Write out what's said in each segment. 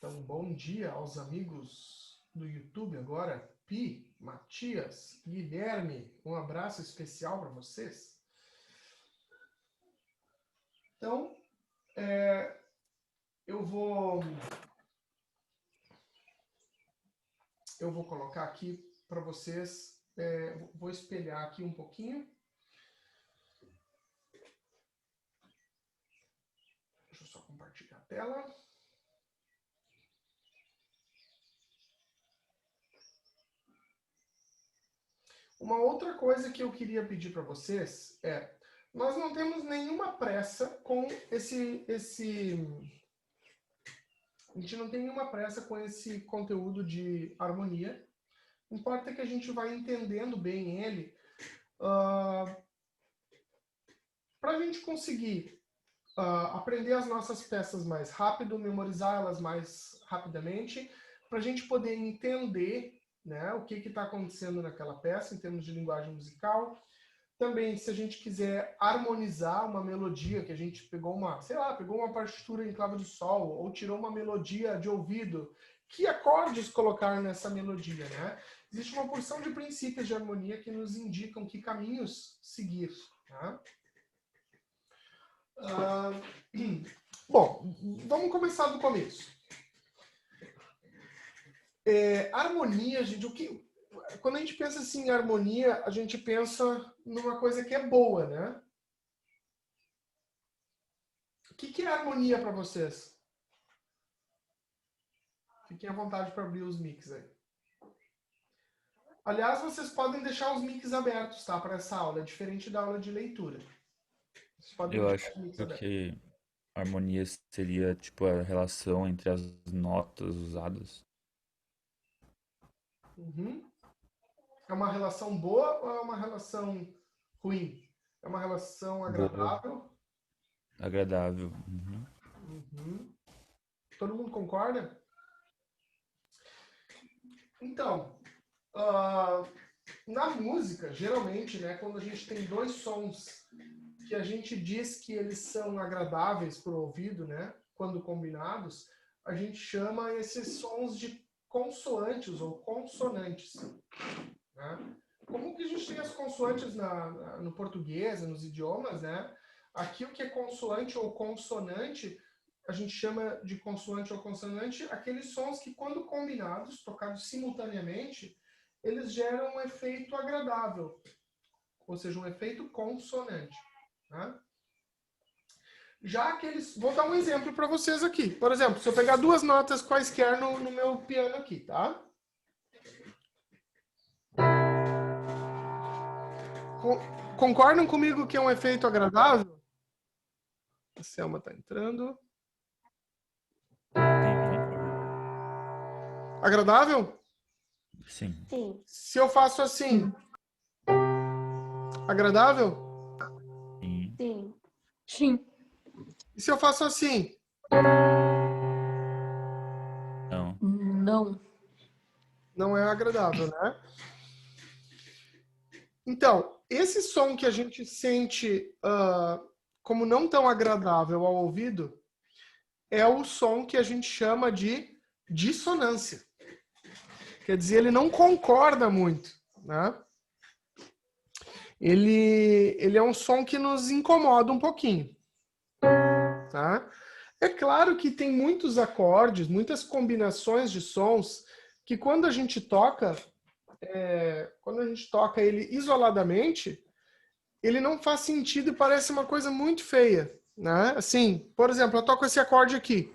Então, bom dia aos amigos do YouTube agora. Pi, Matias, Guilherme, um abraço especial para vocês. Então, eu vou colocar aqui para vocês, vou espelhar aqui um pouquinho. Deixa eu só compartilhar a tela. Uma outra coisa que eu queria pedir para vocês nós não temos nenhuma pressa com a gente não tem nenhuma pressa com esse conteúdo de harmonia. Importa que a gente vai entendendo bem ele para a gente conseguir aprender as nossas peças mais rápido, memorizar elas mais rapidamente, para a gente poder entender, né, o que está acontecendo naquela peça em termos de linguagem musical. Também, se a gente quiser harmonizar uma melodia, que a gente pegou uma partitura em clave de sol, ou tirou uma melodia de ouvido, que acordes colocar nessa melodia, né? Existe uma porção de princípios de harmonia que nos indicam que caminhos seguir, tá? Bom, vamos começar do começo. Harmonia, gente, quando a gente pensa assim em harmonia, a gente pensa numa coisa que é boa, né? O que é harmonia para vocês? Fiquem à vontade para abrir os mics aí. Aliás, vocês podem deixar os mics abertos, tá? Para essa aula, é diferente da aula de leitura. Vocês podem Eu deixar acho os mics abertos. que harmonia seria tipo a relação entre as notas usadas. Uhum. É uma relação boa ou é uma relação ruim? É uma relação Boa, agradável? agradável. Uhum. Uhum. Todo mundo concorda? Então, na música, geralmente, né, quando a gente tem dois sons que a gente diz que eles são agradáveis para o ouvido, né, quando combinados, a gente chama esses sons de consoantes ou consonantes. Né? Como que a gente tem as consoantes no português, nos idiomas, né? Aqui o que é consoante ou consonante, a gente chama de consoante ou consonante aqueles sons que, quando combinados, tocados simultaneamente, eles geram um efeito agradável, ou seja, um efeito consonante. Né? Já aqueles... Vou dar um exemplo para vocês aqui. Por exemplo, se eu pegar duas notas quaisquer no meu piano aqui, tá? Concordam comigo que é um efeito agradável? A Selma está entrando. Sim, concordo. Agradável? Sim, Sim. Se eu faço assim, agradável? sim. Sim. Sim. E se eu faço assim? Não. Não. Não é agradável, né? Então, esse som que a gente sente como não tão agradável ao ouvido é o som que a gente chama de dissonância. Quer dizer, ele não concorda muito, né? Ele é um som que nos incomoda um pouquinho. Tá? É claro que tem muitos acordes, muitas combinações de sons que quando a gente toca ele isoladamente, ele não faz sentido e parece uma coisa muito feia. Né? Assim, por exemplo, eu toco esse acorde aqui.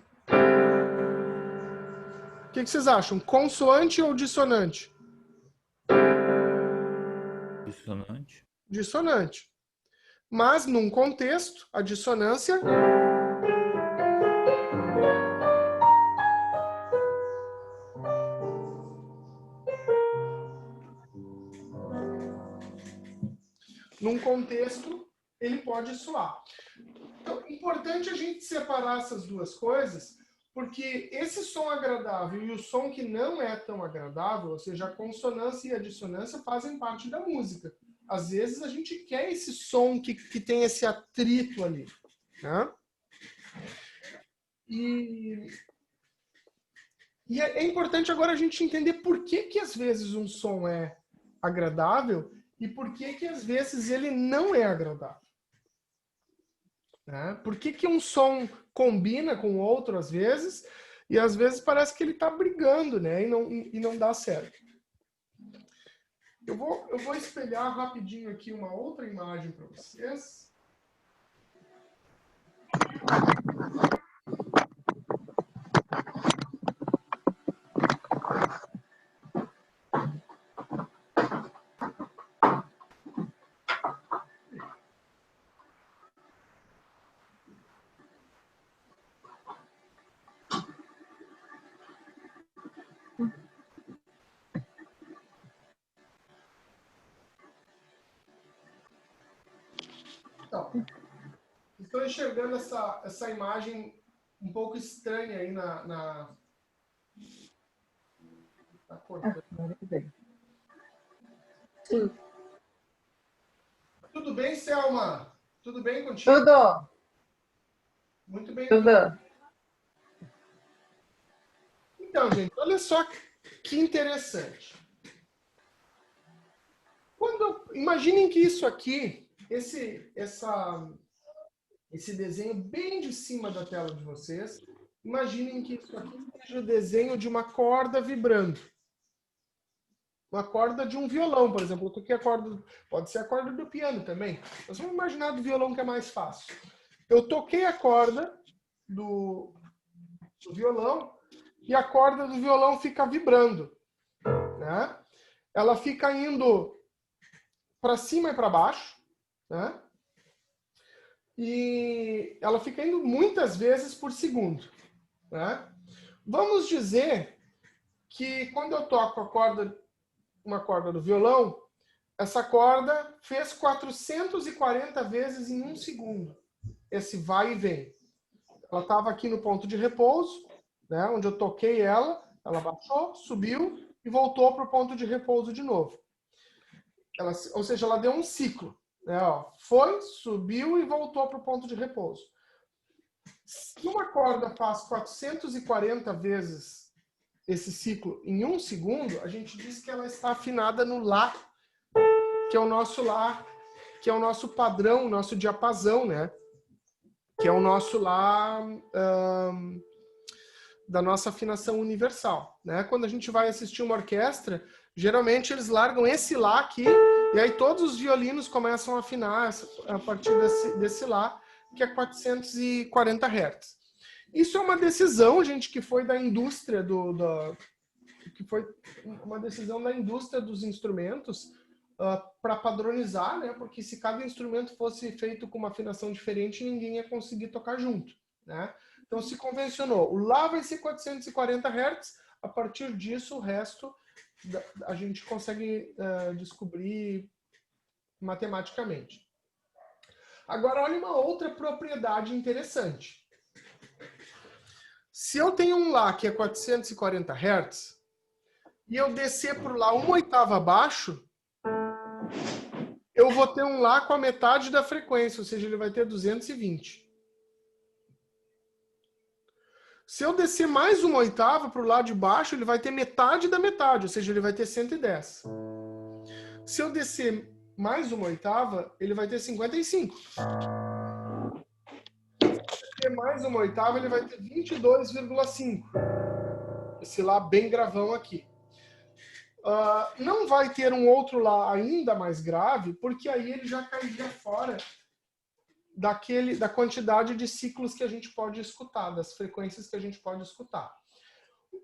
O que vocês acham? Consoante ou dissonante? Dissonante? Dissonante. Mas, num contexto, a dissonância ele pode soar. Então, é importante a gente separar essas duas coisas, porque esse som agradável e o som que não é tão agradável, ou seja, a consonância e a dissonância fazem parte da música. Às vezes a gente quer esse som que tem esse atrito ali. Né? E E é importante agora a gente entender por que às vezes um som é agradável e por que às vezes ele não é agradável. Né? Por que um som combina com o outro às vezes e às vezes parece que ele está brigando, né? E não dá certo. Eu vou espelhar rapidinho aqui uma outra imagem para vocês. Então, estou enxergando essa imagem um pouco estranha aí na cortando. Sim. Tudo bem, Selma? Tudo bem contigo? Tudo. Muito bem. Tudo. Então, gente, olha só que interessante. Imaginem que isso aqui, esse desenho bem de cima da tela de vocês, imaginem que isso aqui seja o desenho de uma corda vibrando. Uma corda de um violão, por exemplo. Pode ser a corda do piano também. Mas vamos imaginar do violão que é mais fácil. Eu toquei a corda do violão e a corda do violão fica vibrando. Né? Ela fica indo para cima e para baixo. Né? E ela fica indo muitas vezes por segundo. Né? Vamos dizer que quando eu toco uma corda do violão, essa corda fez 440 vezes em um segundo. Esse vai e vem. Ela estava aqui no ponto de repouso, né, onde eu toquei ela baixou, subiu e voltou para o ponto de repouso de novo. Ou seja, ela deu um ciclo. Né, ó, foi, subiu e voltou para o ponto de repouso. Se uma corda faz 440 vezes esse ciclo em um segundo, a gente diz que ela está afinada no Lá, que é o nosso Lá, que é o nosso padrão, o nosso diapasão, né? Que é o nosso Lá da nossa afinação universal. Né? Quando a gente vai assistir uma orquestra, geralmente eles largam esse Lá aqui, e aí todos os violinos começam a afinar a partir desse Lá, que é 440 Hz. Isso é uma decisão, gente, que foi da indústria que foi uma decisão da indústria dos instrumentos para padronizar, né? Porque se cada instrumento fosse feito com uma afinação diferente, ninguém ia conseguir tocar junto, né? Então se convencionou. O Lá vai ser 440 Hz, a partir disso o resto a gente consegue descobrir matematicamente. Agora olha uma outra propriedade interessante. Se eu tenho um Lá que é 440 Hz e eu descer por Lá uma oitava abaixo, eu vou ter um Lá com a metade da frequência, ou seja, ele vai ter 220. Se eu descer mais uma oitava para o lado de baixo, ele vai ter metade da metade, ou seja, ele vai ter 110. Se eu descer mais uma oitava, ele vai ter 55. Se mais uma oitava, ele vai ter 22,5. Esse Lá bem gravão aqui. Não vai ter um outro Lá ainda mais grave, porque aí ele já cairia fora da quantidade de ciclos que a gente pode escutar, das frequências que a gente pode escutar.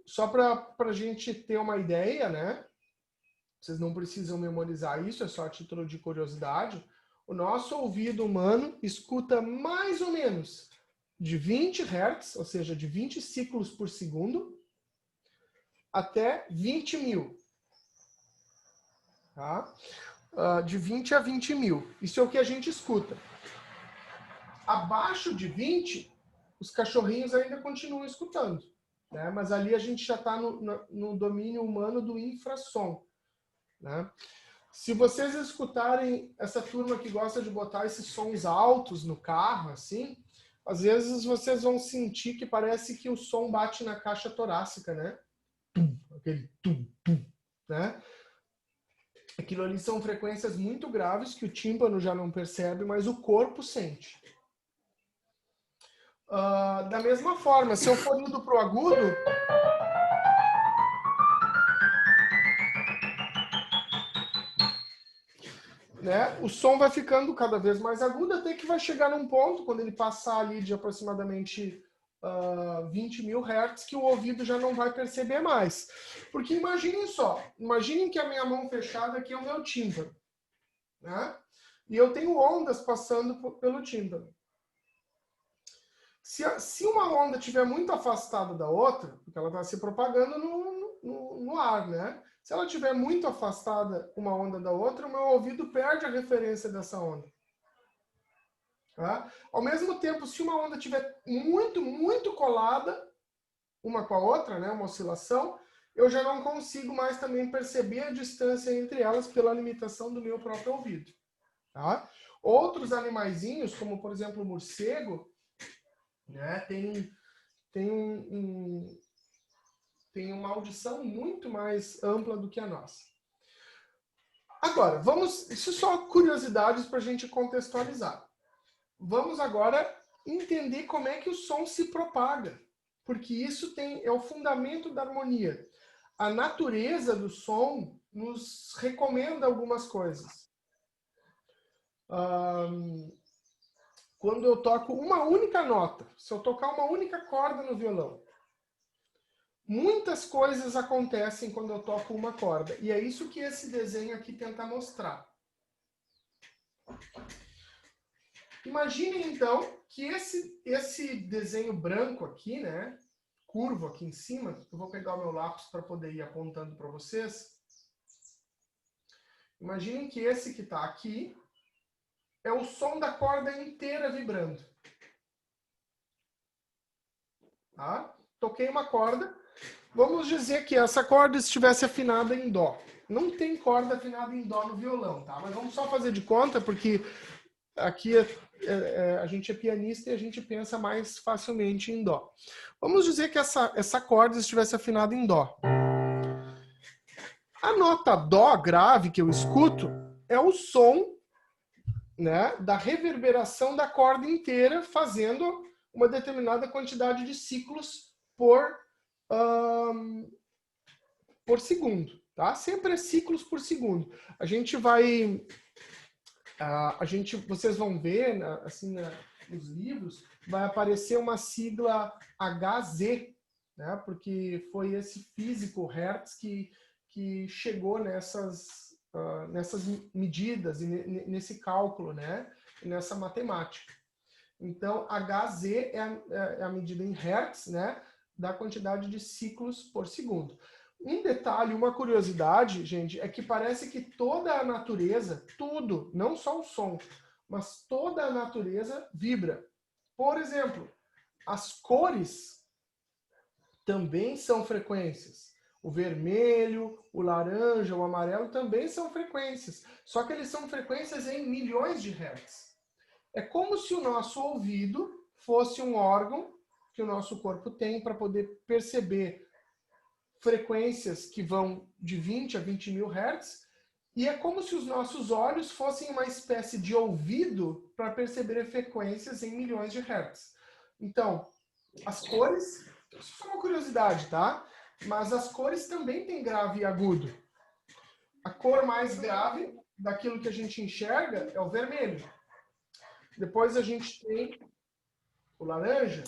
Só para a gente ter uma ideia, né? Vocês não precisam memorizar isso, é só a título de curiosidade. O nosso ouvido humano escuta mais ou menos de 20 Hz, ou seja, de 20 ciclos por segundo, até 20 mil. Tá? De 20 a 20 mil. Isso é o que a gente escuta. Abaixo de 20, os cachorrinhos ainda continuam escutando. Né? Mas ali a gente já está no domínio humano do infrassom. Né? Se vocês escutarem essa turma que gosta de botar esses sons altos no carro, assim, às vezes vocês vão sentir que parece que o som bate na caixa torácica, né? aquele tum, tum, né? Aquilo ali são frequências muito graves que o tímpano já não percebe, mas o corpo sente. Da mesma forma, se eu for indo para o agudo, né, o som vai ficando cada vez mais agudo, até que vai chegar num ponto, quando ele passar ali de aproximadamente 20 mil hertz, que o ouvido já não vai perceber mais. Porque imaginem só, imaginem que a minha mão fechada aqui é o meu tímpano, né? E eu tenho ondas passando pelo tímpano. Se uma onda estiver muito afastada da outra, porque ela está se propagando no ar, né? Se ela estiver muito afastada uma onda da outra, o meu ouvido perde a referência dessa onda. Tá? Ao mesmo tempo, se uma onda estiver muito, muito colada uma com a outra, né, uma oscilação, eu já não consigo mais também perceber a distância entre elas pela limitação do meu próprio ouvido. Tá? Outros animaizinhos, como por exemplo o morcego, né, tem uma audição muito mais ampla do que a nossa. Agora, isso só curiosidades para a gente contextualizar. Vamos agora entender como é que o som se propaga, porque isso é o fundamento da harmonia. A natureza do som nos recomenda algumas coisas. Quando eu toco uma única nota, se eu tocar uma única corda no violão, muitas coisas acontecem quando eu toco uma corda. E é isso que esse desenho aqui tenta mostrar. Imaginem, então, que esse desenho branco aqui, né, curvo aqui em cima, eu vou pegar o meu lápis para poder ir apontando para vocês. Imaginem que esse que está aqui é o som da corda inteira vibrando. Tá? Toquei uma corda. Vamos dizer que essa corda estivesse afinada em dó. Não tem corda afinada em dó no violão, tá? Mas vamos só fazer de conta, porque aqui a gente é pianista e a gente pensa mais facilmente em dó. Vamos dizer que essa corda estivesse afinada em dó. A nota dó grave que eu escuto é o som, né, da reverberação da corda inteira fazendo uma determinada quantidade de ciclos por segundo, tá? Sempre é ciclos por segundo. A gente vai, vocês vão ver, assim, nos livros, vai aparecer uma sigla HZ, né? Porque foi esse físico Hertz que chegou nessas medidas e nesse cálculo, né? E nessa matemática. Então, Hz é a medida em Hertz, né? Da quantidade de ciclos por segundo. Um detalhe, uma curiosidade, gente, é que parece que toda a natureza, tudo, não só o som, mas toda a natureza vibra. Por exemplo, as cores também são frequências. O vermelho, o laranja, o amarelo também são frequências. Só que eles são frequências em milhões de hertz. É como se o nosso ouvido fosse um órgão que o nosso corpo tem para poder perceber frequências que vão de 20 a 20 mil hertz, e é como se os nossos olhos fossem uma espécie de ouvido para perceber frequências em milhões de hertz. Então, as cores, isso é uma curiosidade, tá? Mas as cores também têm grave e agudo. A cor mais grave daquilo que a gente enxerga é o vermelho. Depois a gente tem o laranja.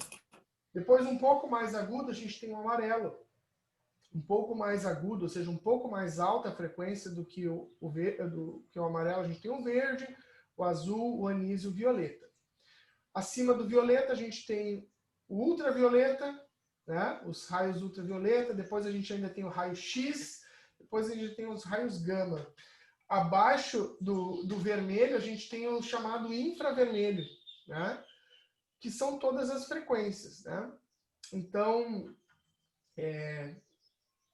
Depois, um pouco mais agudo, a gente tem o amarelo. Um pouco mais agudo, ou seja, um pouco mais alta a frequência do que o amarelo, a gente tem o verde, o azul, o anis e o violeta. Acima do violeta, a gente tem o ultravioleta, né? Os raios ultravioleta. Depois a gente ainda tem o raio X. Depois a gente tem os raios gama. Abaixo do vermelho, a gente tem o chamado infravermelho, né? Que são todas as frequências, né? Então,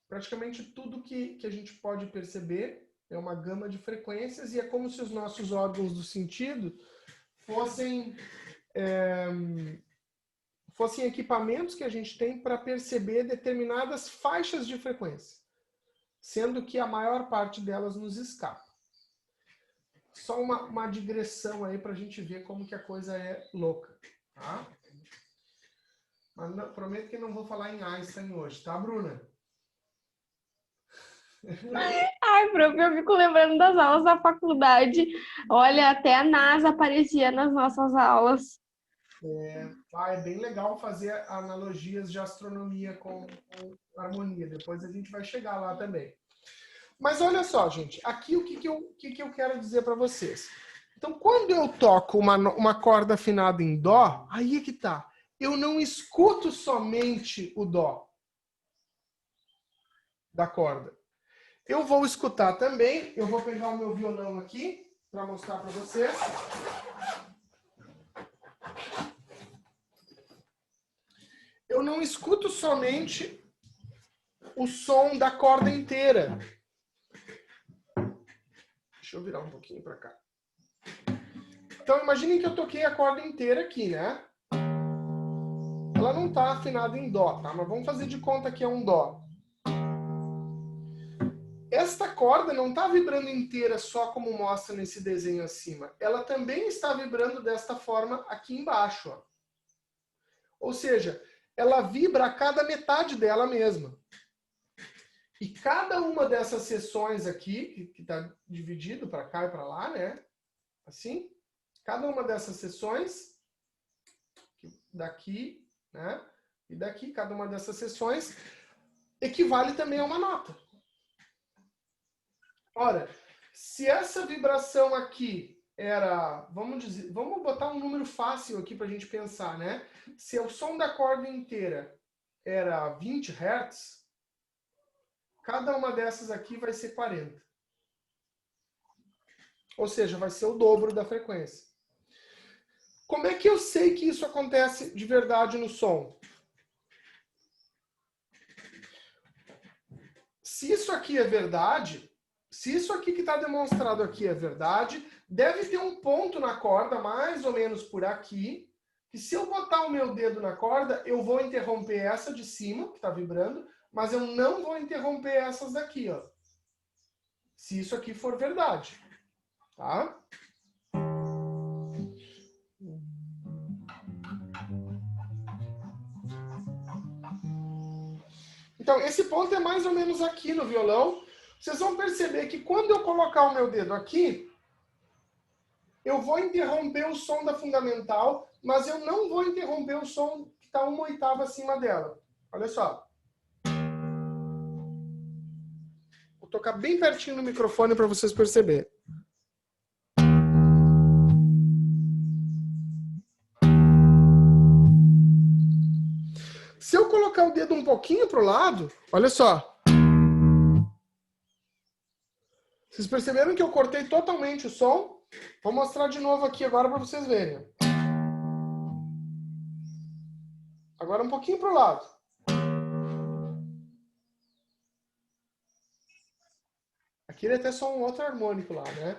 praticamente tudo que a gente pode perceber é uma gama de frequências, e é como se os nossos órgãos do sentido fossem equipamentos que a gente tem para perceber determinadas faixas de frequência. sendo que a maior parte delas nos escapa. Só uma digressão aí para a gente ver como que a coisa é louca, tá? Mas não, prometo que não vou falar em Einstein hoje, tá, Bruna? Ai, prof, eu fico lembrando das aulas da faculdade. Olha, até a NASA aparecia nas nossas aulas. É bem legal fazer analogias de astronomia com harmonia. Depois a gente vai chegar lá também. Mas olha só, gente. Aqui o que eu quero dizer para vocês. Então, quando eu toco uma corda afinada em Dó, aí é que tá. Eu não escuto somente o Dó da corda. Eu vou escutar também. Eu vou pegar o meu violão aqui para mostrar para vocês. Eu não escuto somente o som da corda inteira. Deixa eu virar um pouquinho para cá. Então, imaginem que eu toquei a corda inteira aqui, né? Ela não está afinada em Dó, tá? Mas vamos fazer de conta que é um Dó. Esta corda não está vibrando inteira só como mostra nesse desenho acima. Ela também está vibrando desta forma aqui embaixo, ó. Ou seja, ela vibra a cada metade dela mesma. E cada uma dessas seções aqui, que está dividido para cá e para lá, né? Assim, cada uma dessas seções, daqui, né? E daqui, cada uma dessas seções, equivale também a uma nota. Ora, se essa vibração aqui era, vamos botar um número fácil aqui para a gente pensar, né? Se o som da corda inteira era 20 Hz, cada uma dessas aqui vai ser 40. Ou seja, vai ser o dobro da frequência. Como é que eu sei que isso acontece de verdade no som? Se isso aqui é verdade, se isso aqui que está demonstrado aqui é verdade, deve ter um ponto na corda, mais ou menos por aqui, que se eu botar o meu dedo na corda, eu vou interromper essa de cima, que está vibrando, mas eu não vou interromper essas daqui, ó. Se isso aqui for verdade, tá? Então, esse ponto é mais ou menos aqui no violão. Vocês vão perceber que quando eu colocar o meu dedo aqui, eu vou interromper o som da fundamental, mas eu não vou interromper o som que está uma oitava acima dela. Olha só. Vou tocar bem pertinho no microfone para vocês perceberem. Se eu colocar o dedo um pouquinho para o lado, olha só. Vocês perceberam que eu cortei totalmente o som? Vou mostrar de novo aqui agora para vocês verem. Agora um pouquinho para o lado. Aqui ele é até só um outro harmônico lá, né?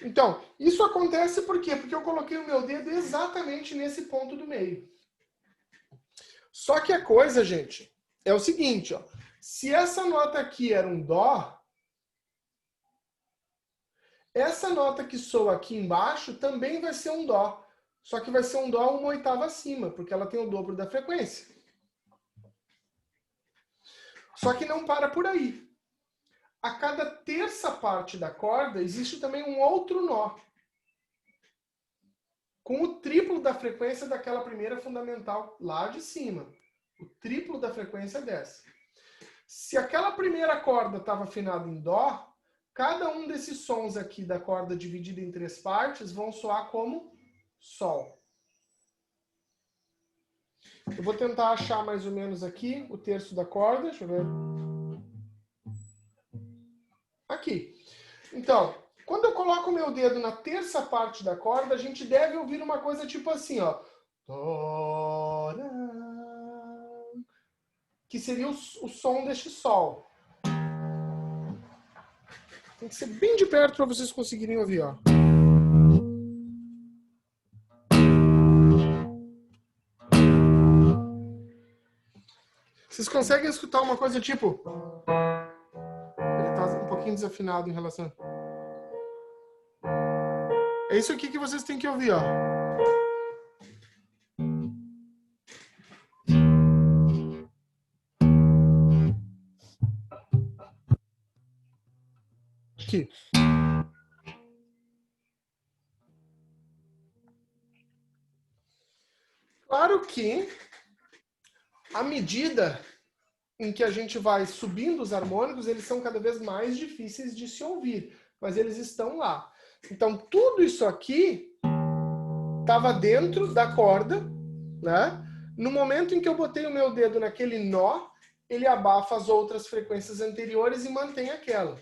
Então, isso acontece por quê? Porque eu coloquei o meu dedo exatamente nesse ponto do meio. Só que a coisa, gente, é o seguinte, ó. Se essa nota aqui era um Dó, essa nota que soa aqui embaixo também vai ser um Dó. Só que vai ser um Dó uma oitava acima, porque ela tem o dobro da frequência. Só que não para por aí. A cada terça parte da corda existe também um outro nó. Com o triplo da frequência daquela primeira fundamental lá de cima. O triplo da frequência dessa. Se aquela primeira corda estava afinada em Dó, cada um desses sons aqui da corda dividida em três partes vão soar como Sol. Eu vou tentar achar mais ou menos aqui o terço da corda. Deixa eu ver. Aqui. Então, quando eu coloco o meu dedo na terça parte da corda, a gente deve ouvir uma coisa tipo assim, ó. Que seria o som deste Sol. Tem que ser bem de perto para vocês conseguirem ouvir, ó. Vocês conseguem escutar uma coisa tipo... pouquinho desafinado em relação. É isso aqui que vocês têm que ouvir, ó. Aqui. Claro que, à medida em que a gente vai subindo os harmônicos, eles são cada vez mais difíceis de se ouvir, mas eles estão lá. Então, tudo isso aqui estava dentro da corda, né? No momento em que eu botei o meu dedo naquele nó, ele abafa as outras frequências anteriores e mantém aquela.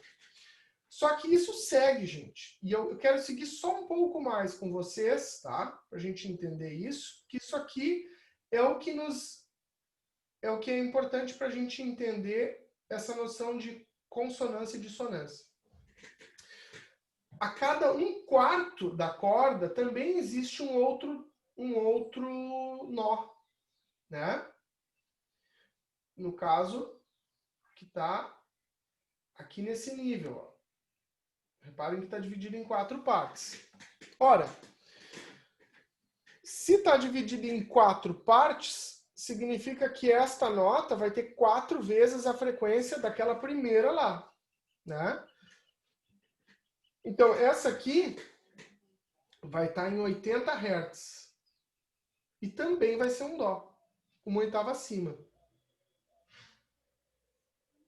Só que isso segue, gente. E eu quero seguir só um pouco mais com vocês, tá? Pra gente entender isso. Que isso aqui é o que é importante para a gente entender essa noção de consonância e dissonância. A cada 1/4 da corda também existe um outro nó, né? No caso, que está aqui nesse nível, ó. Reparem que está dividido em 4 partes. Ora, se está dividido em 4 partes, significa que esta nota vai ter 4 vezes a frequência daquela primeira lá, né? Então, essa aqui vai estar em 80 Hz. E também vai ser um Dó, uma oitava acima.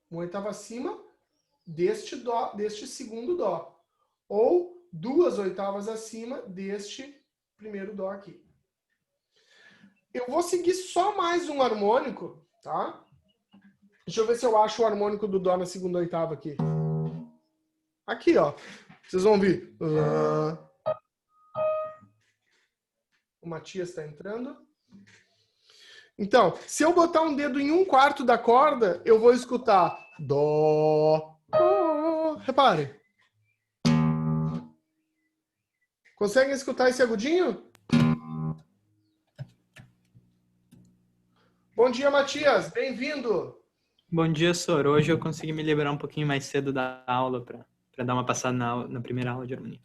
Uma oitava acima deste Dó, deste segundo Dó. Ou 2 oitavas acima deste primeiro Dó aqui. Eu vou seguir só mais um harmônico, tá? Deixa eu ver se eu acho o harmônico do Dó na segunda oitava aqui. Aqui, ó. Vocês vão ouvir. O Matias está entrando. Então, se eu botar um dedo em 1/4 da corda, eu vou escutar Dó. Reparem. Conseguem escutar esse agudinho? Bom dia, Matias. Bem-vindo. Bom dia, Sor. Hoje eu consegui me liberar um pouquinho mais cedo da aula para dar uma passada na primeira aula de harmonia.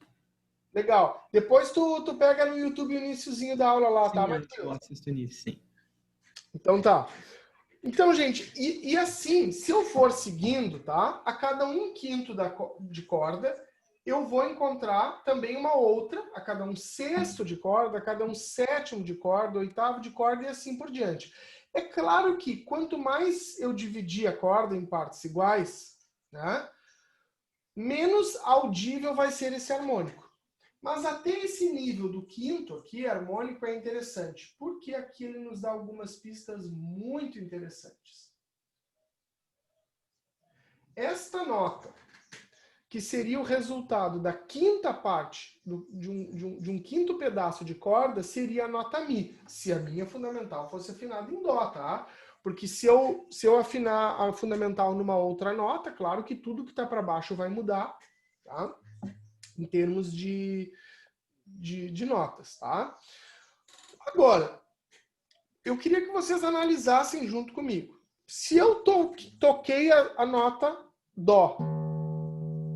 Legal. Depois tu pega no YouTube o iniciozinho da aula lá, Sim, tá, Matias? eu assisto nisso, sim. Então tá. Então, gente, e assim, se eu for seguindo, tá? A cada 1/5 de corda, eu vou encontrar também uma outra, a cada 1/6 de corda, a cada 1/7 de corda, 1/8 de corda e assim por diante. É claro que quanto mais eu dividir a corda em partes iguais, né, menos audível vai ser esse harmônico. Mas até esse nível do quinto aqui, harmônico, é interessante, porque aqui ele nos dá algumas pistas muito interessantes. Esta nota, que seria o resultado da quinta parte de um quinto pedaço de corda, seria a nota Mi, se a minha fundamental fosse afinada em Dó, tá? Porque se eu afinar a fundamental numa outra nota, claro que tudo que está para baixo vai mudar, tá? Em termos de notas, tá? Agora, eu queria que vocês analisassem junto comigo. Se eu toquei a nota Dó,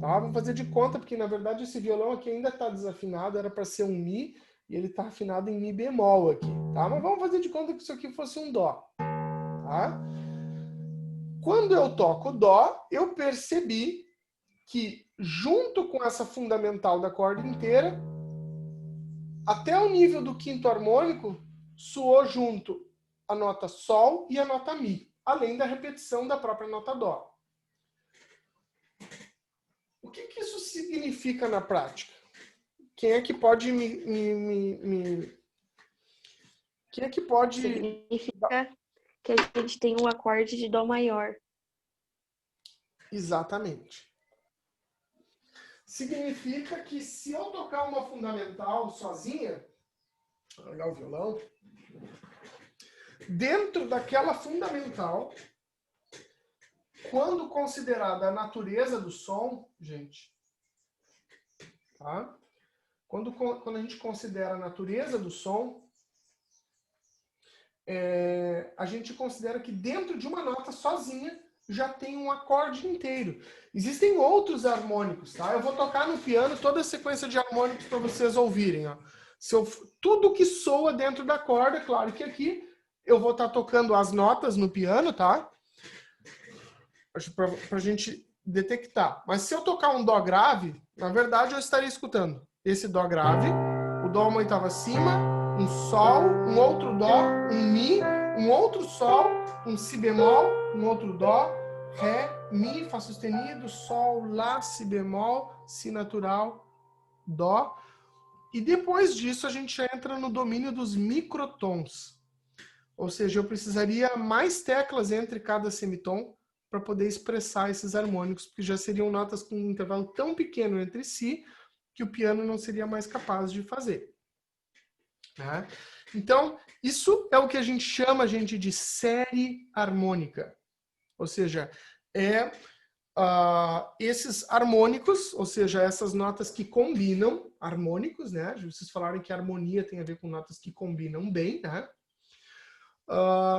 tá? Vamos fazer de conta, porque na verdade esse violão aqui ainda está desafinado, era para ser um Mi, e ele está afinado em Mi bemol aqui, tá? Mas vamos fazer de conta que isso aqui fosse um Dó, tá? Quando eu toco Dó, eu percebi que junto com essa fundamental da corda inteira, até o nível do quinto harmônico, soou junto a nota Sol e a nota Mi, além da repetição da própria nota Dó. O que isso significa na prática? Quem é que pode Quem é que pode... Significa que a gente tem um acorde de Dó maior. Exatamente. Significa que se eu tocar uma fundamental sozinha, vou olhar o violão, dentro daquela fundamental, quando considerada a natureza do som, gente, tá? Quando a gente considera a natureza do som, a gente considera que dentro de uma nota sozinha já tem um acorde inteiro. Existem outros harmônicos, tá? Eu vou tocar no piano toda a sequência de harmônicos para vocês ouvirem, ó. Tudo que soa dentro da corda, claro que aqui eu vou estar tocando as notas no piano, tá? Pra gente detectar. Mas se eu tocar um dó grave, na verdade eu estaria escutando esse dó grave, o dó uma oitava acima, um sol, um outro dó, um mi, um outro sol, um si bemol, um outro dó, ré, mi, fá sustenido, sol, lá, si bemol, si natural, dó. E depois disso a gente entra no domínio dos microtons. Ou seja, eu precisaria mais teclas entre cada semitom para poder expressar esses harmônicos, porque já seriam notas com um intervalo tão pequeno entre si que o piano não seria mais capaz de fazer. Né? Então, isso é o que a gente chama, gente, de série harmônica. Ou seja, esses harmônicos, ou seja, essas notas que combinam, harmônicos, né? Vocês falaram que harmonia tem a ver com notas que combinam bem, né?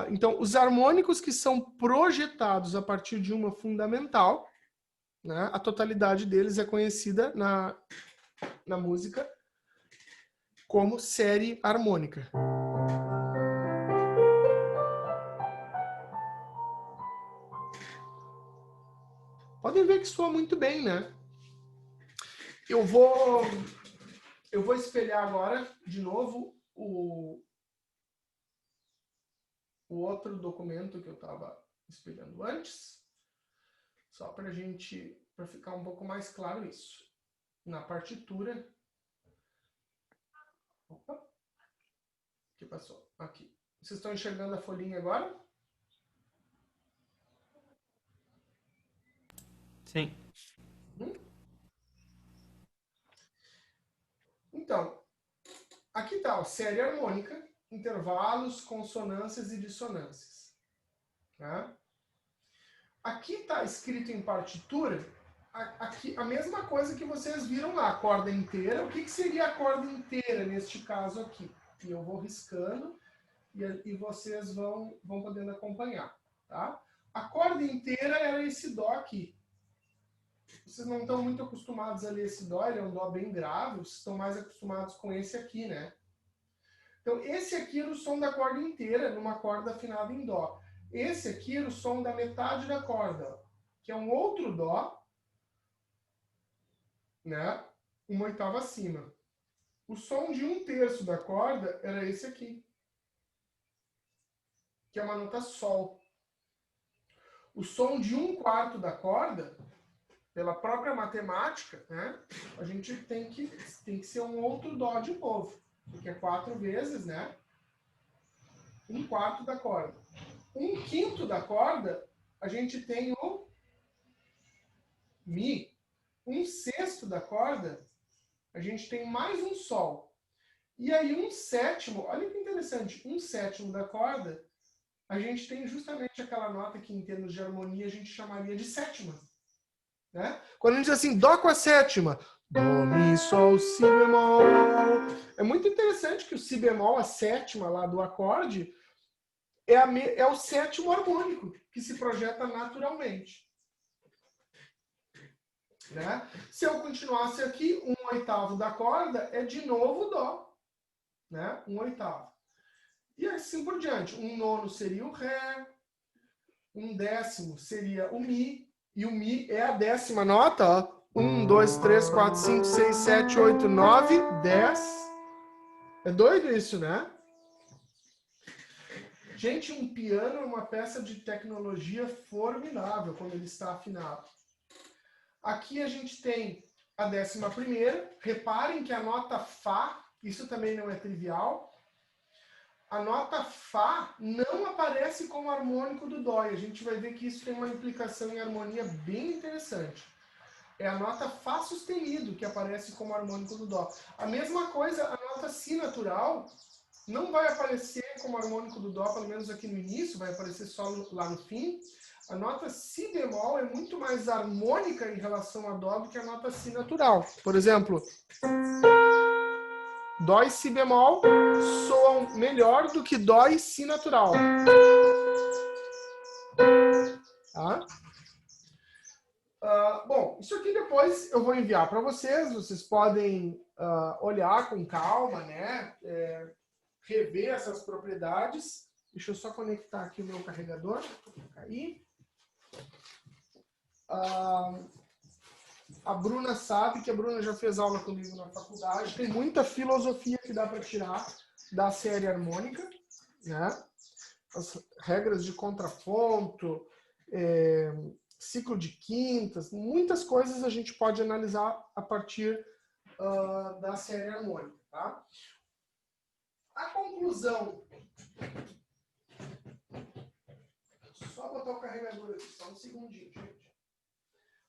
Então, os harmônicos que são projetados a partir de uma fundamental, né? A totalidade deles é conhecida na música como série harmônica. Podem ver que soa muito bem, né? Eu vou espelhar agora, de novo, o outro documento que eu estava espelhando antes, só para ficar um pouco mais claro isso. Na partitura. Opa! O que passou? Aqui. Vocês estão enxergando a folhinha agora? Sim. Então, aqui está a série harmônica, intervalos, consonâncias e dissonâncias. Tá? Aqui está escrito em partitura aqui, a mesma coisa que vocês viram lá, a corda inteira. O que seria a corda inteira neste caso aqui? E eu vou riscando e vocês vão podendo acompanhar. Tá? A corda inteira era esse dó aqui. Vocês não estão muito acostumados a ler esse dó, ele é um dó bem grave, vocês estão mais acostumados com esse aqui, né? Então, esse aqui era o som da corda inteira, numa corda afinada em dó. Esse aqui era o som da metade da corda, que é um outro dó, né? Uma oitava acima. O som de 1/3 da corda era esse aqui, que é uma nota sol. O som de 1/4 da corda, pela própria matemática, né? A gente tem que ser um outro dó de novo, porque é 4 vezes, né? 1/4 da corda. 1/5 da corda, a gente tem o mi. 1/6 da corda, a gente tem mais um sol. E aí 1/7, olha que interessante, 1/7 da corda, a gente tem justamente aquela nota que em termos de harmonia a gente chamaria de sétima. Né? Quando a gente diz assim, dó com a sétima, dó, mi, sol, si bemol. É muito interessante que o si bemol, a sétima lá do acorde, é o sétimo harmônico que se projeta naturalmente. Né? Se eu continuasse aqui, 1/8 da corda é de novo dó. Né? 1/8. E assim por diante. 1/9 seria o ré, 1/10 seria o mi, e o mi é a 10ª nota, ó. 1, 2, 3, 4, 5, 6, 7, 8, 9, 10. É doido isso, né? Gente, um piano é uma peça de tecnologia formidável quando ele está afinado. Aqui a gente tem a 11ª. Reparem que a nota Fá, isso também não é trivial. A nota Fá não aparece como harmônico do Dó. E a gente vai ver que isso tem uma implicação em harmonia bem interessante. É a nota Fá sustenido que aparece como harmônico do Dó. A mesma coisa, a nota Si natural não vai aparecer como harmônico do Dó, pelo menos aqui no início, vai aparecer só lá no fim. A nota Si bemol é muito mais harmônica em relação a Dó do que a nota Si natural. Por exemplo, Dó e Si bemol soam melhor do que Dó e Si natural. Tá? isso aqui depois eu vou enviar para vocês. Vocês podem olhar com calma, né? Rever essas propriedades. Deixa eu só conectar aqui o meu carregador. Aí. A Bruna sabe que a Bruna já fez aula comigo na faculdade. Tem muita filosofia que dá para tirar da série harmônica, né? As regras de contraponto, ciclo de quintas, muitas coisas a gente pode analisar a partir da série harmônica, tá? A conclusão... Só botar o carregador aqui, só um segundinho, gente.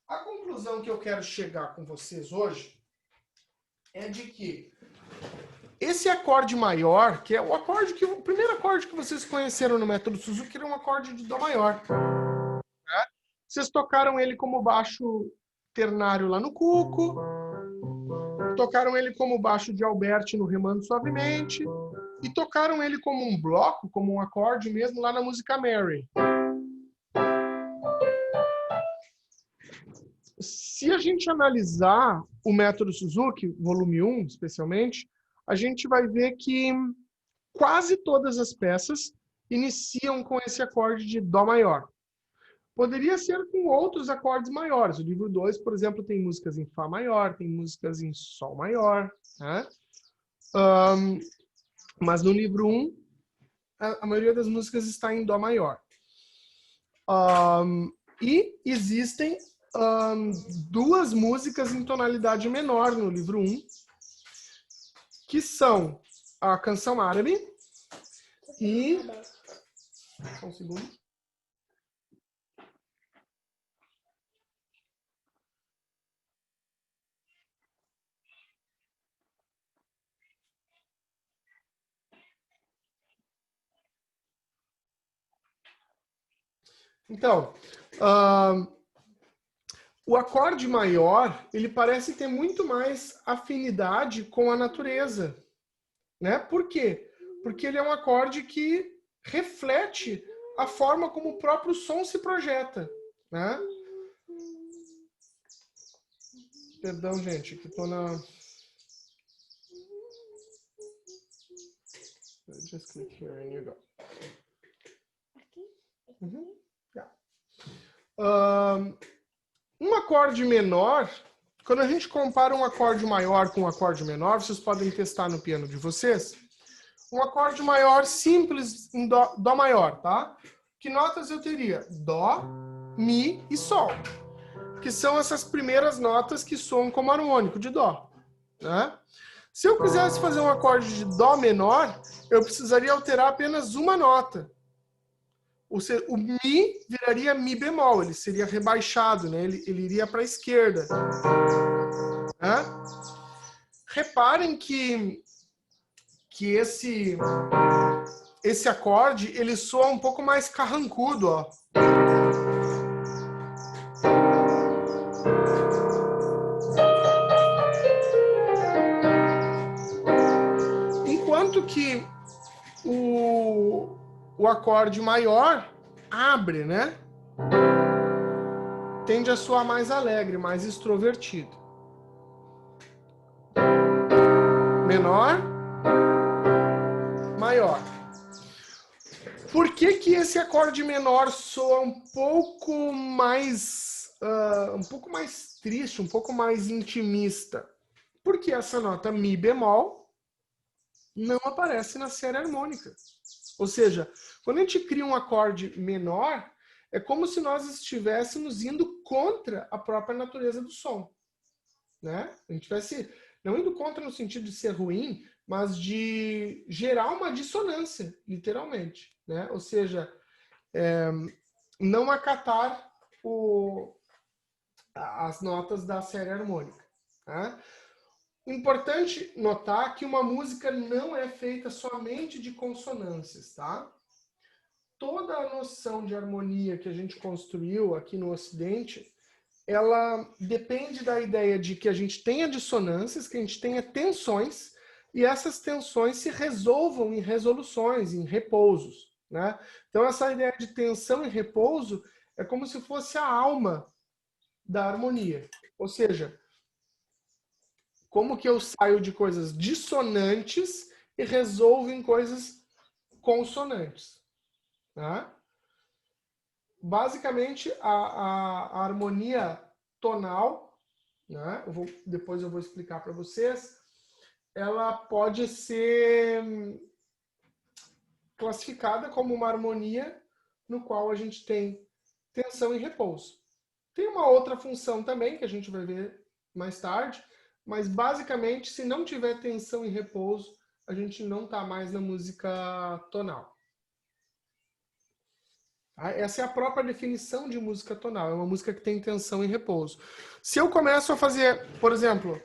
A conclusão que eu quero chegar com vocês hoje é de que esse acorde maior, que é o primeiro acorde que vocês conheceram no método Suzuki, era um acorde de Dó maior. Né? Vocês tocaram ele como baixo ternário lá no Cuco, tocaram ele como baixo de Alberti no Remando Suavemente, e tocaram ele como um bloco, como um acorde mesmo lá na música Mary. Se a gente analisar o método Suzuki, volume 1 especialmente, a gente vai ver que quase todas as peças iniciam com esse acorde de Dó maior. Poderia ser com outros acordes maiores. O livro 2, por exemplo, tem músicas em Fá maior, tem músicas em Sol maior. Né? Mas no livro 1, a maioria das músicas está em Dó maior. E existem duas músicas em tonalidade menor no livro 1, que são a canção árabe e... Só um segundo. Então, o acorde maior, ele parece ter muito mais afinidade com a natureza, né? Por quê? Porque ele é um acorde que reflete a forma como o próprio som se projeta, né? Perdão, gente, que estou na... Just click here and you go. Um acorde menor, quando a gente compara um acorde maior com um acorde menor, vocês podem testar no piano de vocês. Um acorde maior simples em Dó maior, tá? Que notas eu teria? Dó, Mi e Sol. Que são essas primeiras notas que soam como harmônico de Dó. Né? Se eu quisesse fazer um acorde de Dó menor, eu precisaria alterar apenas uma nota. O Mi viraria Mi bemol, ele seria rebaixado, né? Ele iria para a esquerda. Né? Reparem que esse acorde, ele soa um pouco mais carrancudo, ó. Enquanto que o acorde maior abre, né? Tende a soar mais alegre, mais extrovertido. Menor, maior. Por que esse acorde menor soa um pouco mais triste, um pouco mais intimista? Porque essa nota Mi bemol não aparece na série harmônica. Ou seja, quando a gente cria um acorde menor, é como se nós estivéssemos indo contra a própria natureza do som. Né? A gente estivesse não indo contra no sentido de ser ruim, mas de gerar uma dissonância, literalmente. Né? Ou seja, não acatar as notas da série harmônica. Tá? Importante notar que uma música não é feita somente de consonâncias, tá? Toda a noção de harmonia que a gente construiu aqui no Ocidente, ela depende da ideia de que a gente tenha dissonâncias, que a gente tenha tensões, e essas tensões se resolvam em resoluções, em repousos, né? Então essa ideia de tensão e repouso é como se fosse a alma da harmonia. Ou seja, como que eu saio de coisas dissonantes e resolvo em coisas consonantes. Tá? Basicamente, a harmonia tonal, né? Depois eu vou explicar para vocês, ela pode ser classificada como uma harmonia no qual a gente tem tensão e repouso. Tem uma outra função também, que a gente vai ver mais tarde, mas basicamente, se não tiver tensão e repouso, a gente não está mais na música tonal. Essa é a própria definição de música tonal. É uma música que tem tensão e repouso. Se eu começo a fazer, por exemplo,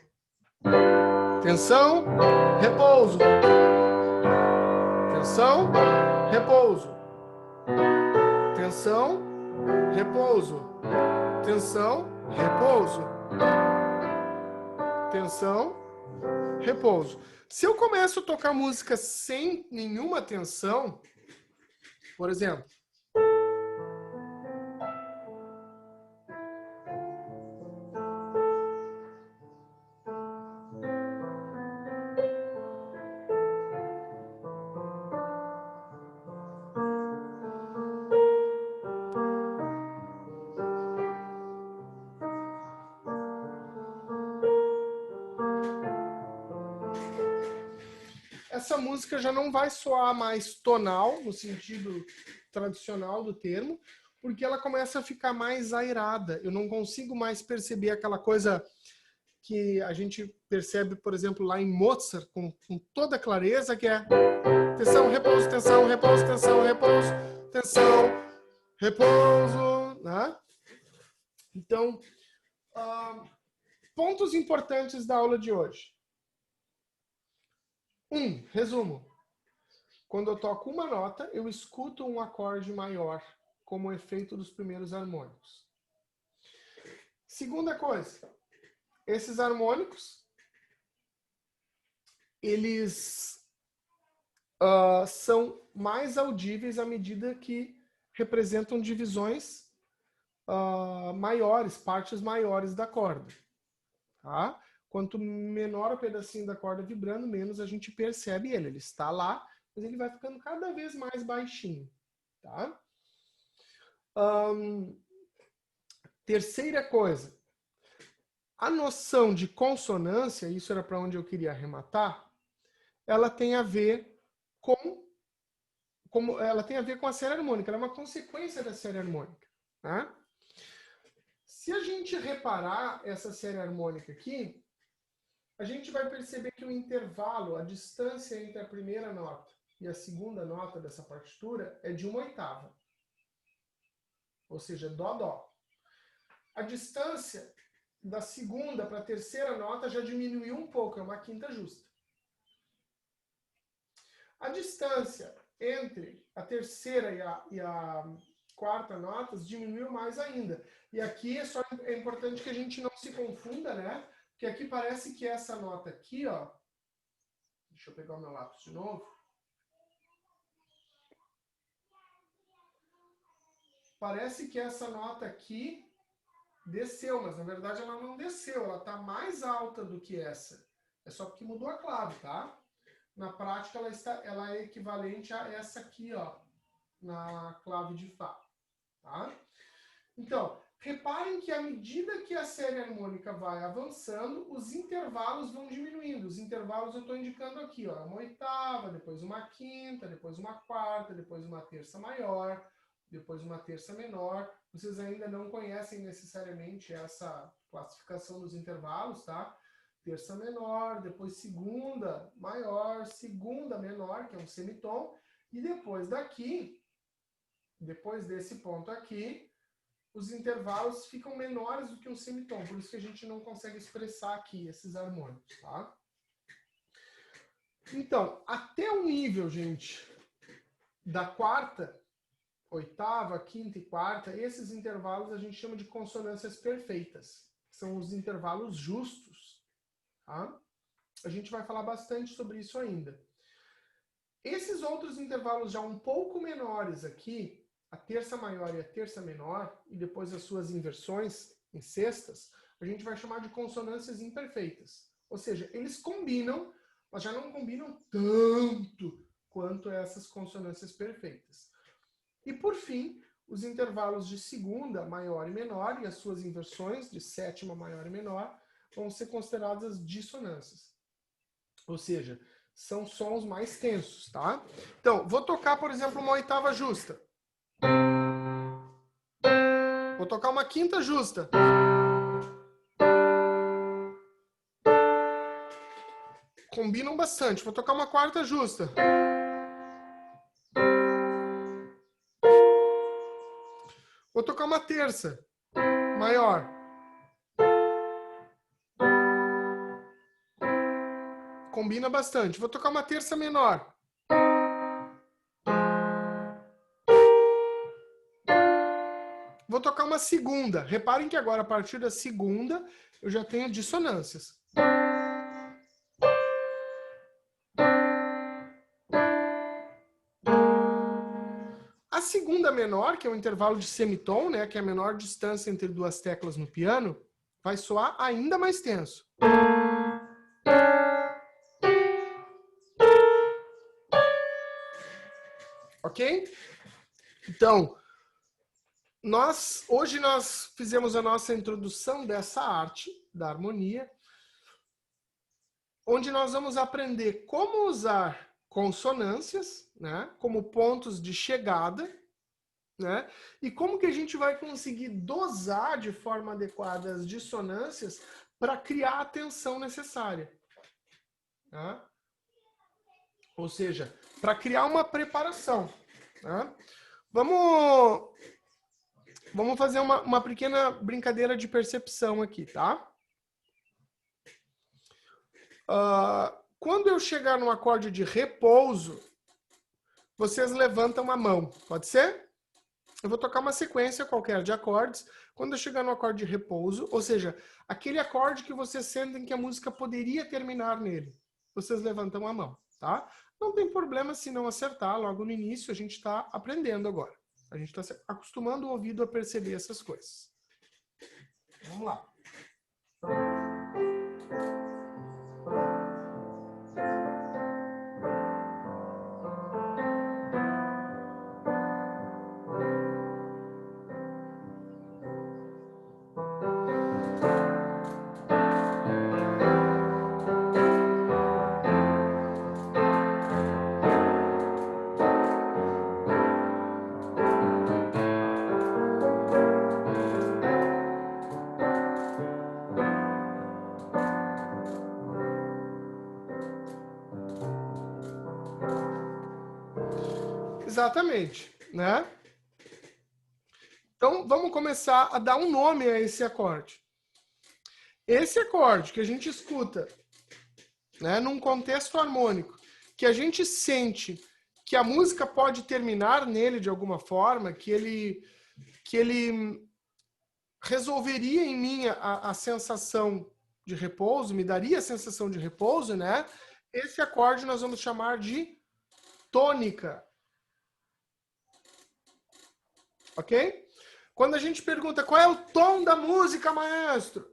tensão, repouso, tensão, repouso, tensão, repouso, tensão, repouso, tensão, repouso. Se eu começo a tocar música sem nenhuma tensão, por exemplo, essa música já não vai soar mais tonal, no sentido tradicional do termo, porque ela começa a ficar mais airada. Eu não consigo mais perceber aquela coisa que a gente percebe, por exemplo, lá em Mozart, com toda clareza, que é tensão, repouso, tensão, repouso, tensão, repouso, tensão, repouso, né? Então, pontos importantes da aula de hoje. Resumo. Quando eu toco uma nota, eu escuto um acorde maior, como efeito dos primeiros harmônicos. Segunda coisa, esses harmônicos, eles são mais audíveis à medida que representam divisões maiores, partes maiores da corda. Tá? Quanto menor o pedacinho da corda vibrando, menos a gente percebe ele. Ele está lá, mas ele vai ficando cada vez mais baixinho. Tá? Terceira coisa. A noção de consonância, isso era para onde eu queria arrematar, ela tem a ver ela tem a ver com a série harmônica. Ela é uma consequência da série harmônica. Tá? Se a gente reparar essa série harmônica aqui, a gente vai perceber que o intervalo, a distância entre a primeira nota e a segunda nota dessa partitura é de 1/8. Ou seja, dó, dó. A distância da segunda para a terceira nota já diminuiu um pouco, é uma quinta justa. A distância entre a terceira e a quarta notas diminuiu mais ainda. E aqui é importante que a gente não se confunda, né? Porque aqui parece que essa nota aqui, ó, deixa eu pegar o meu lápis de novo. Parece que essa nota aqui desceu, mas na verdade ela não desceu, ela está mais alta do que essa. É só porque mudou a clave, tá? Na prática ela é equivalente a essa aqui, ó, na clave de Fá, tá? Então, reparem que à medida que a série harmônica vai avançando, os intervalos vão diminuindo. Os intervalos eu estou indicando aqui, ó, 1/8, depois uma quinta, depois uma quarta, depois uma terça maior, depois uma terça menor. Vocês ainda não conhecem necessariamente essa classificação dos intervalos, tá? Terça menor, depois segunda maior, segunda menor, que é um semitom, e depois daqui, depois desse ponto aqui, os intervalos ficam menores do que um semitom, por isso que a gente não consegue expressar aqui esses harmônicos, tá? Então, até o nível, gente, da quarta, oitava, quinta e quarta, esses intervalos a gente chama de consonâncias perfeitas. São os intervalos justos, tá? A gente vai falar bastante sobre isso ainda. Esses outros intervalos já um pouco menores aqui, a terça maior e a terça menor, e depois as suas inversões em sextas, a gente vai chamar de consonâncias imperfeitas. Ou seja, eles combinam, mas já não combinam tanto quanto essas consonâncias perfeitas. E, por fim, os intervalos de segunda, maior e menor, e as suas inversões, de sétima, maior e menor, vão ser consideradas dissonâncias. Ou seja, são sons mais tensos, tá? Então, vou tocar, por exemplo, uma oitava justa. Vou tocar uma quinta justa. Combinam bastante. Vou tocar uma quarta justa. Vou tocar uma terça maior. Combina bastante. Vou tocar uma terça menor. Vou tocar uma segunda. Reparem que agora, a partir da segunda, eu já tenho dissonâncias. A segunda menor, que é o intervalo de semitom, né, que é a menor distância entre duas teclas no piano, vai soar ainda mais tenso. Ok? Então, hoje nós fizemos a nossa introdução dessa arte, da harmonia, onde nós vamos aprender como usar consonâncias, né, como pontos de chegada, né, e como que a gente vai conseguir dosar de forma adequada as dissonâncias para criar a tensão necessária. Tá? Ou seja, para criar uma preparação. Tá? Vamos fazer uma pequena brincadeira de percepção aqui, tá? Quando eu chegar no acorde de repouso, vocês levantam a mão, pode ser? Eu vou tocar uma sequência qualquer de acordes. Quando eu chegar no acorde de repouso, ou seja, aquele acorde que vocês sentem que a música poderia terminar nele, vocês levantam a mão, tá? Não tem problema se não acertar logo no início, a gente está aprendendo agora. A gente está acostumando o ouvido a perceber essas coisas. Vamos lá. Exatamente, né? Então, vamos começar a dar um nome a esse acorde. Esse acorde que a gente escuta, né, num contexto harmônico, que a gente sente que a música pode terminar nele de alguma forma, que ele resolveria em mim a sensação de repouso, me daria a sensação de repouso, né? Esse acorde nós vamos chamar de tônica. Ok? Quando a gente pergunta qual é o tom da música, maestro?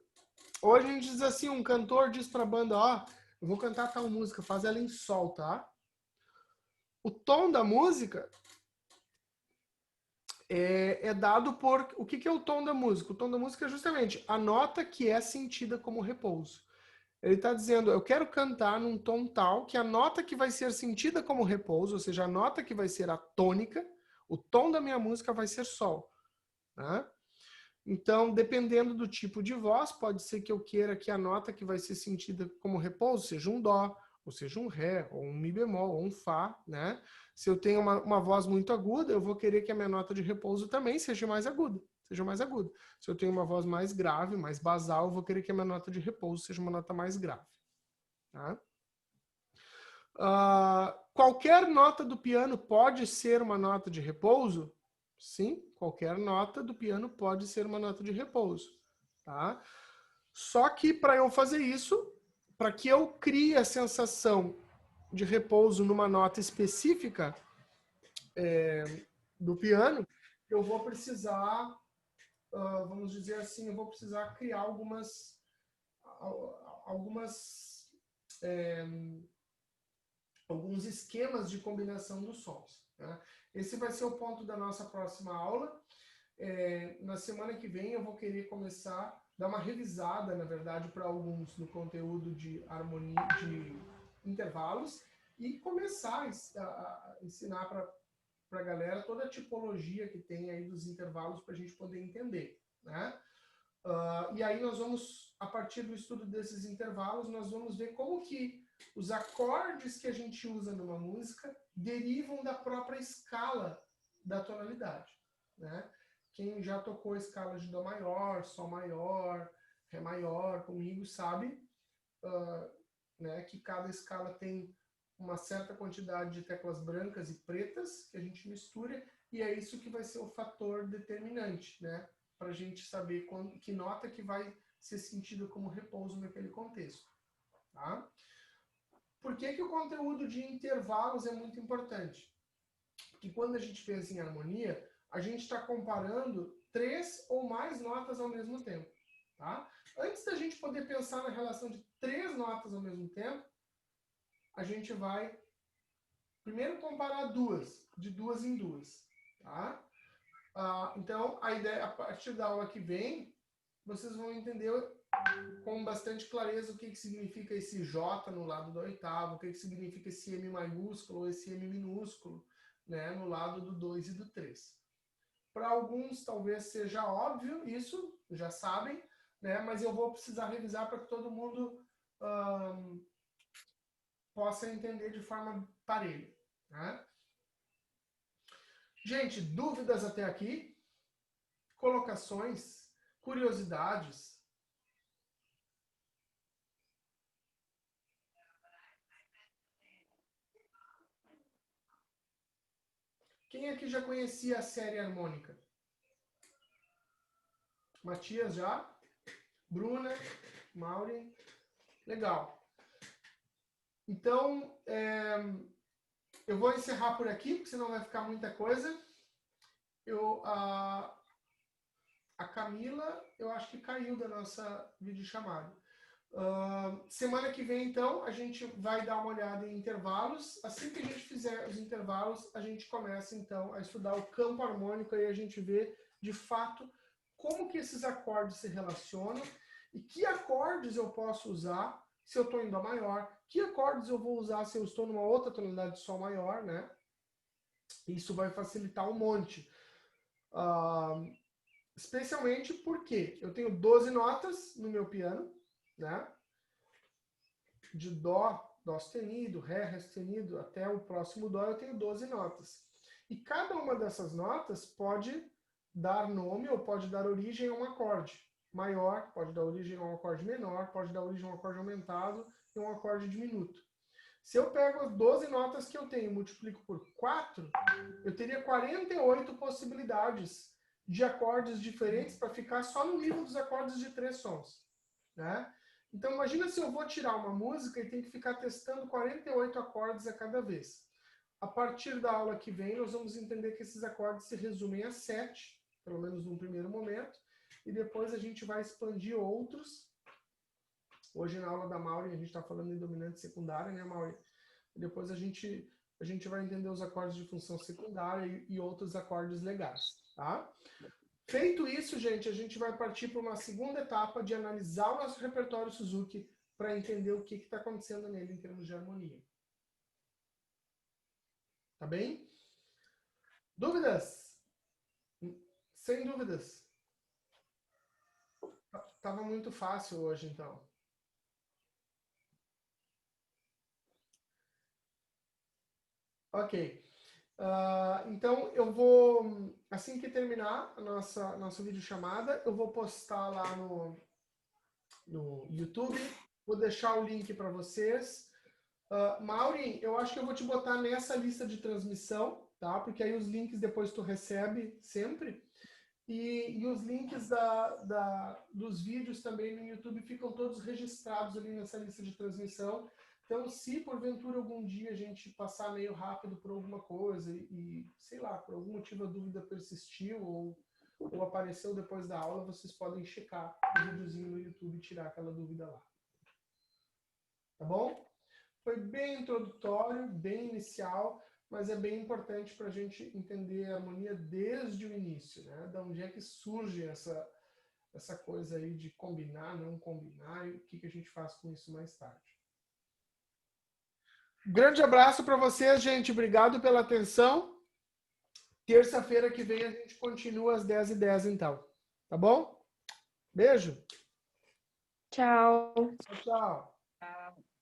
Hoje a gente diz assim, um cantor diz para a banda, ó, eu vou cantar tal música, faz ela em sol, tá? O tom da música é dado por... O que é o tom da música? O tom da música é justamente a nota que é sentida como repouso. Ele está dizendo, eu quero cantar num tom tal que a nota que vai ser sentida como repouso, ou seja, a nota que vai ser a tônica, o tom da minha música vai ser sol. Né? Então, dependendo do tipo de voz, pode ser que eu queira que a nota que vai ser sentida como repouso seja um dó, ou seja um ré, ou um mi bemol, ou um fá. Né? Se eu tenho uma voz muito aguda, eu vou querer que a minha nota de repouso também seja mais aguda. Se eu tenho uma voz mais grave, mais basal, eu vou querer que a minha nota de repouso seja uma nota mais grave. Tá? Qualquer nota do piano pode ser uma nota de repouso? Sim, qualquer nota do piano pode ser uma nota de repouso. Tá? Só que para eu fazer isso, para que eu crie a sensação de repouso numa nota específica do piano, eu vou precisar, vamos vamos dizer assim, eu vou precisar criar alguns esquemas de combinação dos sons, né? Esse vai ser o ponto da nossa próxima aula. Na semana que vem eu vou querer começar, dar uma revisada, na verdade, para alguns no conteúdo de harmonia, de intervalos, e começar a ensinar para a galera toda a tipologia que tem aí dos intervalos para a gente poder entender, né? E aí nós vamos, a partir do estudo desses intervalos, nós vamos ver como que os acordes que a gente usa numa música derivam da própria escala da tonalidade, né? Quem já tocou a escala de Dó maior, Sol maior, Ré maior comigo sabe né, que cada escala tem uma certa quantidade de teclas brancas e pretas que a gente mistura, e é isso que vai ser o fator determinante, né? Para a gente saber que nota que vai ser sentida como repouso naquele contexto. Tá? Por que o conteúdo de intervalos é muito importante? Porque quando a gente pensa em harmonia, a gente está comparando 3 ou mais notas ao mesmo tempo. Tá? Antes da gente poder pensar na relação de 3 notas ao mesmo tempo, a gente vai primeiro comparar de duas em duas. Tá? Então, a ideia, a partir da aula que vem, vocês vão entender com bastante clareza o que significa esse J no lado da oitava, o que significa esse M maiúsculo ou esse M minúsculo, né, no lado do 2 e do 3. Para alguns, talvez seja óbvio, isso já sabem, né, mas eu vou precisar revisar para que todo mundo possa entender de forma parelha. Né? Gente, dúvidas até aqui? Colocações? Curiosidades? Quem aqui já conhecia a série harmônica? Matias já? Bruna? Maureen? Legal. Então, eu vou encerrar por aqui, porque senão vai ficar muita coisa. A Camila, eu acho que caiu da nossa videochamada. Semana que vem, então, a gente vai dar uma olhada em intervalos. Assim que a gente fizer os intervalos, a gente começa, então, a estudar o campo harmônico e a gente vê, de fato, como que esses acordes se relacionam e que acordes eu posso usar se eu estou em Dó maior, que acordes eu vou usar se eu estou numa outra tonalidade de Sol maior, né? Isso vai facilitar um monte. Especialmente porque eu tenho 12 notas no meu piano, né? De Dó, Dó sustenido, Ré sustenido, até o próximo Dó eu tenho 12 notas. E cada uma dessas notas pode dar nome ou pode dar origem a um acorde maior, pode dar origem a um acorde menor, pode dar origem a um acorde aumentado e um acorde diminuto. Se eu pego as 12 notas que eu tenho e multiplico por 4, eu teria 48 possibilidades de acordes diferentes para ficar só no nível dos acordes de 3 sons. Né? Então, imagina se eu vou tirar uma música e tenho que ficar testando 48 acordes a cada vez. A partir da aula que vem, nós vamos entender que esses acordes se resumem a 7, pelo menos num primeiro momento, e depois a gente vai expandir outros. Hoje, na aula da Maureen, a gente está falando em dominante secundária, né, Maureen? E depois a gente vai entender os acordes de função secundária e outros acordes legais, tá? Feito isso, gente, a gente vai partir para uma segunda etapa de analisar o nosso repertório Suzuki para entender o que está acontecendo nele em termos de harmonia. Tá bem? Dúvidas? Sem dúvidas. Tava muito fácil hoje, então. Ok. Então, eu vou, assim que terminar a nossa videochamada, eu vou postar lá no YouTube, vou deixar o link para vocês. Maureen, eu acho que eu vou te botar nessa lista de transmissão, tá? Porque aí os links depois tu recebe sempre. E os links dos vídeos também no YouTube ficam todos registrados ali nessa lista de transmissão. Então, se porventura algum dia a gente passar meio rápido por alguma coisa e sei lá, por algum motivo a dúvida persistiu ou ou apareceu depois da aula, vocês podem checar o videozinho no YouTube e tirar aquela dúvida lá. Tá bom? Foi bem introdutório, bem inicial, mas é bem importante para a gente entender a harmonia desde o início, né? Da onde é que surge essa coisa aí de combinar, não combinar, e o que a gente faz com isso mais tarde. Grande abraço para vocês, gente. Obrigado pela atenção. Terça-feira que vem a gente continua às 10h10, então. Tá bom? Beijo. Tchau. Tchau, tchau. Tchau.